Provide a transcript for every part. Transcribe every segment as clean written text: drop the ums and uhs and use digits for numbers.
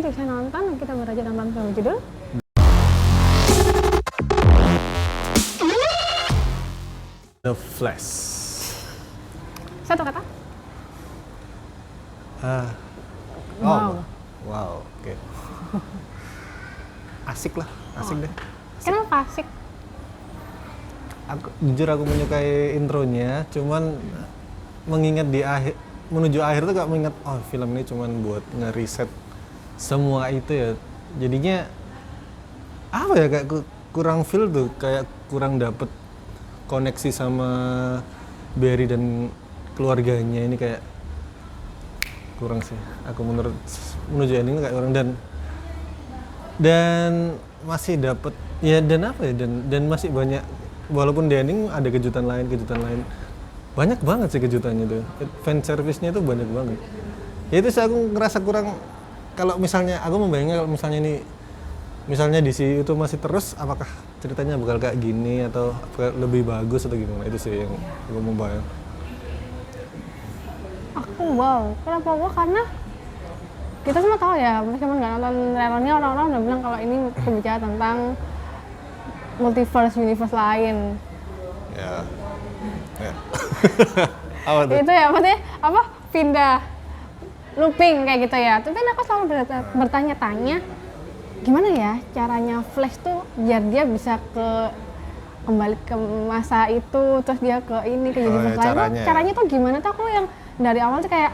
di Saya Nonton. Kita beraja nonton film judul The Flash. satu kata. Wow, oke. Asik lah, asik deh. Kenapa asik? Jujur aku menyukai intronya, cuman mengingat di akhir, menuju akhir tuh gak mengingat, oh film ini cuman buat ngeriset semua itu ya. Jadinya apa ya, kayak kurang feel tuh, kayak kurang dapet koneksi sama Barry dan keluarganya ini, kayak kurang sih. Aku menurut menuju ending kayak kurang, dan masih dapet ya, dan apa ya, dan masih banyak, walaupun di ending ada kejutan lain, banyak banget sih kejutannya tuh. Fan service-nya itu banyak banget. Ya itu sih aku ngerasa kurang. Kalau misalnya aku membayangkan, kalau misalnya ini, misalnya DC itu masih terus, apakah ceritanya bakal kayak gini atau lebih bagus atau gimana? Itu sih yang aku membayang. Aku wow. Kenapa wow? Karena kita semua tahu ya, meskipun nggak nonton trailernya, orang-orang udah bilang kalau ini berbicara tentang multiverse, universe lain. Ya. Apa tuh? Itu ya, maksudnya apa? Pindah, looping kayak gitu ya. Tapi kan aku selalu bertanya-tanya, gimana ya caranya Flash tuh biar dia bisa kembali ke masa itu, terus dia ke ini, ke universe lain. Caranya tuh gimana tuh? Aku yang dari awal tuh kayak,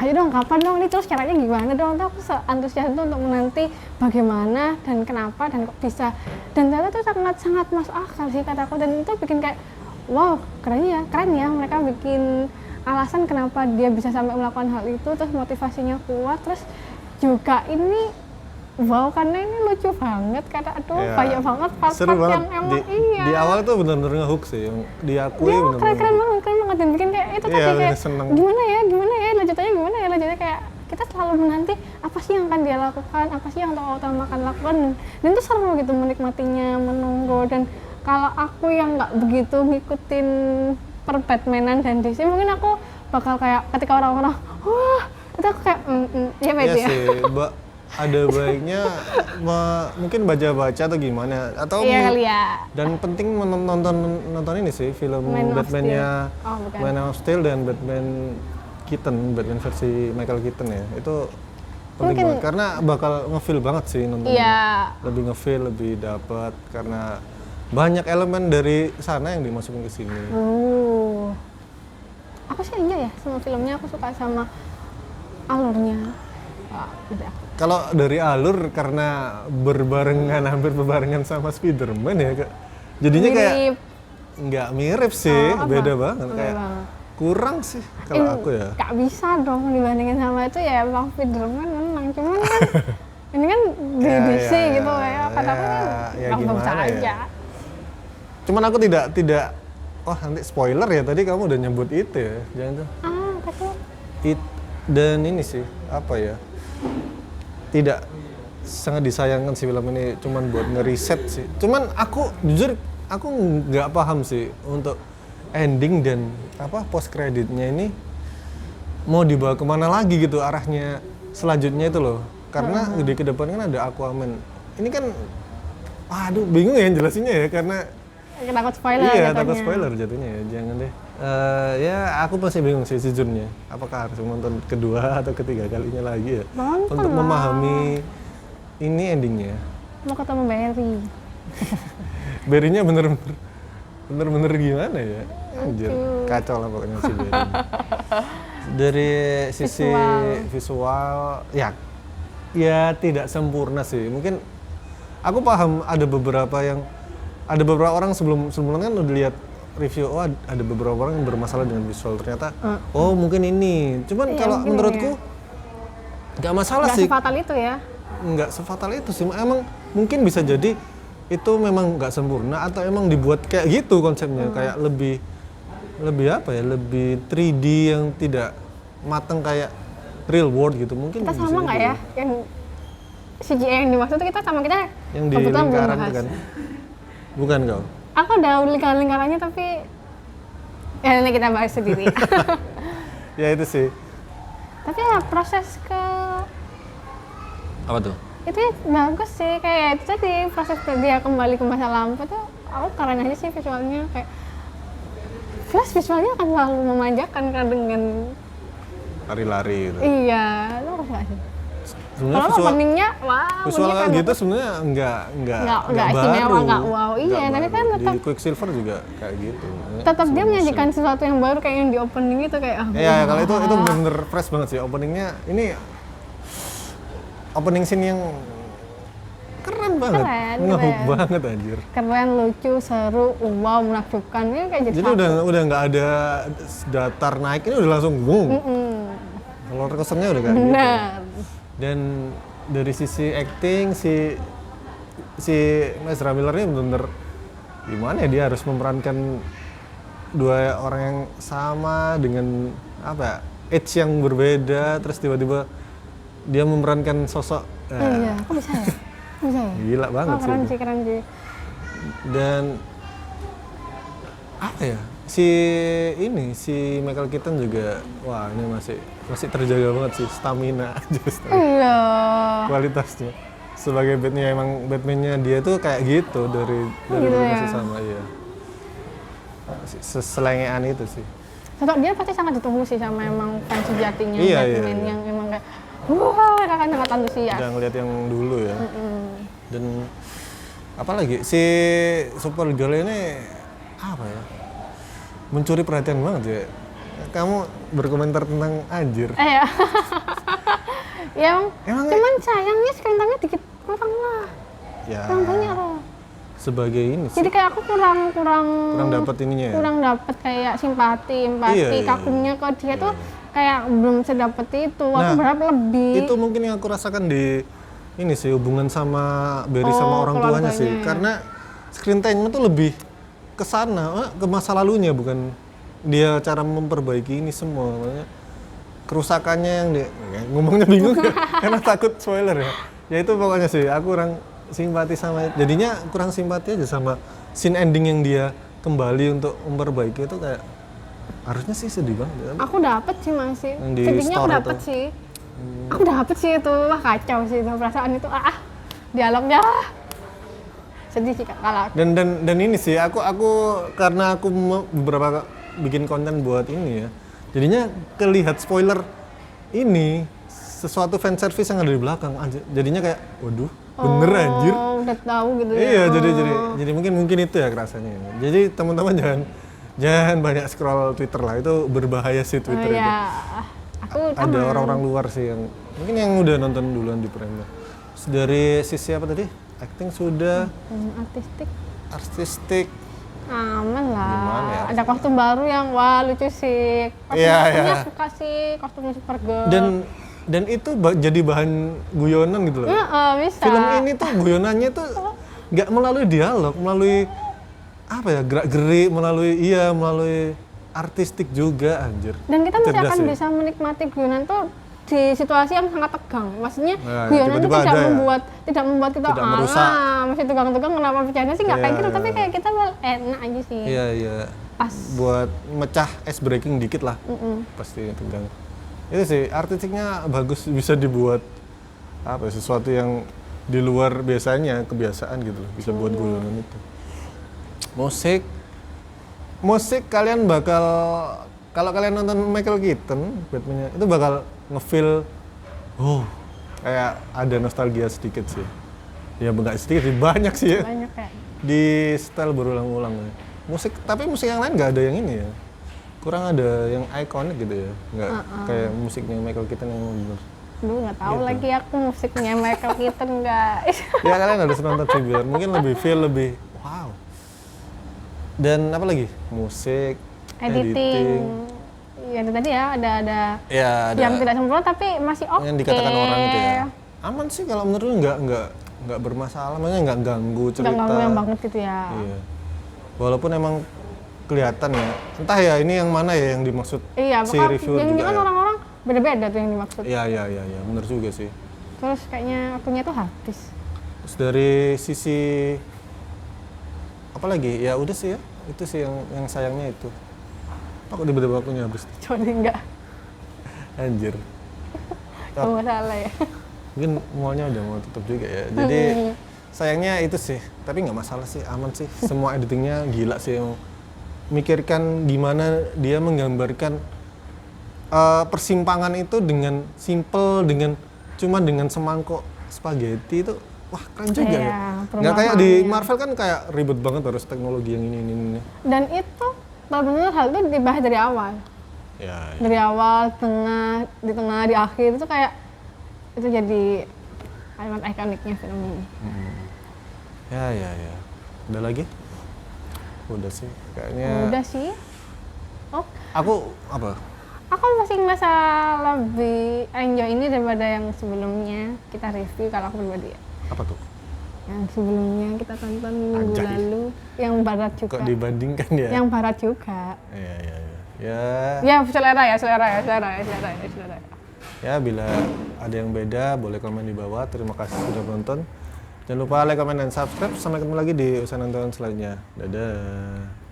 ayo dong, kapan dong ini, terus caranya gimana dong? Tuh aku antusias itu untuk menanti bagaimana dan kenapa dan kok bisa. Dan ternyata tuh sangat masuk akal sih kataku, dan itu bikin kayak wow, keren ya mereka bikin alasan kenapa dia bisa sampai melakukan hal itu, terus motivasinya kuat, terus juga ini wow, karena ini lucu banget, kata aduh ya, banyak banget part-part yang emang di awal tuh benar-benar nge-hook sih, yang diakui benar-benar keren banget dan bikin kayak itu tadi kayak gimana ya lanjutannya kayak kita selalu menanti apa sih yang akan dia lakukan, apa sih yang tokoh utama akan lakukan, dan itu seru gitu menikmatinya, menunggu. Dan kalau aku yang nggak begitu ngikutin per Batmanan dan DC, mungkin aku bakal kayak ketika orang-orang wah, itu aku kayak ya beda ya. Ada baiknya mungkin baca-baca atau gimana, atau dan penting nonton ini sih, film Batman-nya Man of Steel dan Batman Keaton, Batman versi Michael Keaton ya, itu penting banget karena bakal nge-feel banget sih nontonnya. Lebih nge-feel, lebih dapat karena banyak elemen dari sana yang dimasukin ke sini. Aku sih enggak ya sama filmnya, aku suka sama alurnya. Kalau dari alur, karena hampir berbarengan sama Spider-Man ya, jadinya kayak nggak mirip sih, beda banget, kayak kurang sih kalau aku ya. Nggak bisa dong dibandingin sama itu ya, Bang Spider-Man menang, cuman kan ini kan DC gitu ya, kataku kan bagus aja. Cuman aku tidak, wah nanti spoiler ya, tadi kamu udah nyebut itu ya, jangan tuh. Dan ini sih, apa ya, tidak sangat disayangkan sih film ini, cuman buat ngeriset sih. Cuman aku jujur aku nggak paham sih untuk ending dan post kreditnya ini mau dibawa kemana lagi gitu arahnya selanjutnya itu loh. Karena di kedepan kan ada Aquaman. Ini kan, aduh bingung ya jelasinnya ya, karena takut spoiler. Iya, takut spoiler jatuhnya ya, jangan deh. Ya aku masih bingung sih sejujurnya, apakah harus menonton kedua atau ketiga kalinya lagi ya untuk memahami ini endingnya. Mau ketemu Barry. Barry-nya bener-bener gimana ya? Anjir, kacau lah pokoknya si Barry. Dari sisi visual ya tidak sempurna sih. Mungkin aku paham ada beberapa orang sebelum kan udah lihat review, ada beberapa orang yang bermasalah dengan visual, ternyata mungkin ini. Cuman kalau menurutku nggak masalah sih. Nggak sefatal itu ya? Nggak sefatal itu sih. Emang mungkin bisa jadi itu memang nggak sempurna atau emang dibuat kayak gitu konsepnya, kayak lebih apa ya, lebih 3D yang tidak matang kayak real world gitu. Mungkin kita sama nggak ya? Yang CGI yang dimaksud itu kita sama, kita yang di lingkaran itu kan? Bukan kau? Aku udah lingkarannya, tapi ya nanti kita bahas sendiri. Ya itu sih. Tapi ya proses ke Apa tuh? Itu ya bagus sih, kayak itu tadi proses dia kembali ke masa lampau tuh aku keren aja sih visualnya, kayak Flash visualnya akan selalu memanjakan kan dengan Lari-lari gitu. iya, lu harus nggak sih? Sebenarnya Kalau openingnya, wah, visual bunyinya kayak gitu bagus. sebenarnya nggak Nggak istimewa, baru. nggak wow. Iya, Nggak tapi baru. kan tetap Di Quicksilver juga kayak gitu. tetap dia Slow menyajikan motion. sesuatu yang baru kayak yang di opening itu kayak Iya, kalau itu bener-bener fresh banget sih openingnya. Ini opening scene yang keren banget, Keren, ngehook keren. banget anjir. keren, lucu, seru, wow, menakjubkan. Ini kayak jadi Jadi satu. udah nggak ada datar naik, ini udah langsung boom. Roller coasternya udah kayak gitu. Benar. Dan dari sisi acting si Ezra Miller ini bener-bener gimana ya, dia harus memerankan dua orang yang sama dengan apa ya, age yang berbeda, terus tiba-tiba dia memerankan sosok Iya, kok bisa ya? Bisa ya? gila banget Oh, sih keren itu. sih, keren sih. Dan apa ya, si Michael Keaton juga wah ini masih terjaga banget sih stamina justru Iya. kualitasnya sebagai Batman-nya dia tuh kayak gitu dari Gitu dulu ya? masih sama ya, seselengean itu sih. Sosok dia pasti sangat ditunggu sih sama emang fans sejatinya Iya, Batman iya. yang emang kayak wah, mereka kan sangat antusias. Udah ngeliat yang dulu ya. Dan apalagi si Supergirl ini apa ya, mencuri perhatian banget ya. Kamu berkomentar tentang anjir. Ya. Yang Emang cuman sayangnya screen time-nya dikit kurang lah. ya Kurang banyak loh. sebagai ini sih Jadi kayak aku kurang kurang dapat ininya ya. kurang dapet kayak simpati Iya, iya. kagumnya ke dia tuh kayak belum sedapet itu. Aku Nah, berharap lebih. Itu mungkin yang aku rasakan di ini sih, hubungan sama Barry Oh, sama orang tuanya sih. keluarganya. Karena screen time-nya tuh lebih ke sana, ke masa lalunya, bukan dia cara memperbaiki ini semua. Makanya kerusakannya yang dia ngomongnya bingung ya, karena takut spoiler ya. Ya itu pokoknya sih, aku kurang simpati sama, jadinya kurang simpati aja sama scene ending yang dia kembali untuk memperbaiki itu, kayak harusnya sih sedih banget. Aku dapet sih masih. Yang di Sedihnya aku store dapet itu. sih. Aku dapet sih itu. Wah, kacau sih itu perasaan itu. Dialognya. Sedih sih kalau aku. Dan ini sih aku karena aku beberapa bikin konten buat ini ya, jadinya kelihat spoiler ini sesuatu fan service yang ada di belakang anjir. Jadinya kayak waduh, bener anjir. Oh, udah tahu gitu ya. Iya, jadi mungkin itu ya rasanya. Jadi teman-teman jangan banyak scroll Twitter lah, itu berbahaya sih Twitter itu. Iya. Aku Ada aman. orang-orang luar sih yang mungkin yang udah nonton duluan di Prime. Terus dari sisi apa tadi? Acting sudah, Artistik artistik. aman lah. Gimana ya? Ada kostum baru yang wah lucu sih. Iya, Kostumnya iya. suka sih, kostumnya Supergirl. Dan itu jadi bahan guyonan gitu loh. Bisa. Film ini tuh guyonannya tuh nggak melalui dialog, melalui apa ya, gerak-gerik, melalui artistik juga anjir. Dan kita masih Cerdas akan sih. bisa menikmati guyonan tuh di situasi yang sangat tegang. Maksudnya Nah, guyonan itu tiba-tiba tidak ada ya? membuat kita Tidak merusak. masih tegang-tegang kenapa bercanda sih nggak kayak Iya, gitu. iya. Tapi kayak kita enak aja sih. Iya. Pas. Buat mecah ice breaking dikit lah. Pasti tegang. Itu sih artistiknya bagus, bisa dibuat apa ya, sesuatu yang di luar biasanya kebiasaan gitu loh, bisa buat guyonan itu. Musik kalian bakal, kalau kalian nonton Michael Keaton Batman-nya itu bakal ngefeel kayak ada nostalgia sedikit sih. Ya enggak sedikit sih, banyak sih ya. Banyak kayak. Di style berulang-ulang ya. Tapi musik yang lain nggak ada yang ini ya. Kurang ada yang ikonik gitu ya. Nggak kayak musiknya Michael Keaton yang bener. Duh, nggak tahu Gitu. lagi aku musiknya Michael Keaton guys. Ya kalian harus nonton sih biar mungkin lebih wow. Dan apa lagi? Musik, Editing. Ya itu tadi ya ada Ya, ada yang tidak sempurna tapi masih oke. yang dikatakan orang itu ya. Aman sih kalau menurut lu, nggak bermasalah, maksudnya nggak ganggu cerita. Nggak ganggu yang banget gitu ya. Iya. Walaupun emang kelihatan ya. Entah ya ini yang mana ya yang dimaksud Iya, si bakal reviewer yang juga. ini kan Ya. orang-orang beda-beda tuh yang dimaksud. Iya, bener juga sih. Terus kayaknya akunya tuh habis. Terus dari sisi apa lagi? Ya udah sih ya. Itu sih yang sayangnya itu. Aku tiba-tiba akunya habis. Kecuali enggak. Anjir. Kamu salah ya. Mungkin mallnya udah mau tutup juga ya. Jadi sayangnya itu sih, tapi nggak masalah sih, aman sih. Semua editingnya gila sih. Mikirkan gimana dia menggambarkan persimpangan itu dengan simple, cuma dengan semangkok spaghetti itu, wah keren juga Iya, ya. Nggak kayak di perumpamannya. Marvel kan kayak ribet banget harus teknologi yang ini. Dan itu benar-benar hal itu dibahas dari awal. Ya, Dari awal, di tengah, di akhir itu kayak itu jadi kalimat ikoniknya film ini. ya. Udah lagi? Udah sih, kayaknya. Udah sih. Oh, Aku apa? aku masih merasa lebih enjoy ini daripada yang sebelumnya kita review kalau aku pribadi ya. Apa tuh? Yang sebelumnya kita tonton minggu Anjay. lalu, yang barat juga. Kok dibandingkan ya? Yang barat juga. Iya. Ya, Ya, selera ya. ya bila ada yang beda boleh komen di bawah. Terima kasih sudah menonton. Jangan lupa like, comment, dan subscribe. Sampai ketemu lagi di usaha nonton selanjutnya. Dadah.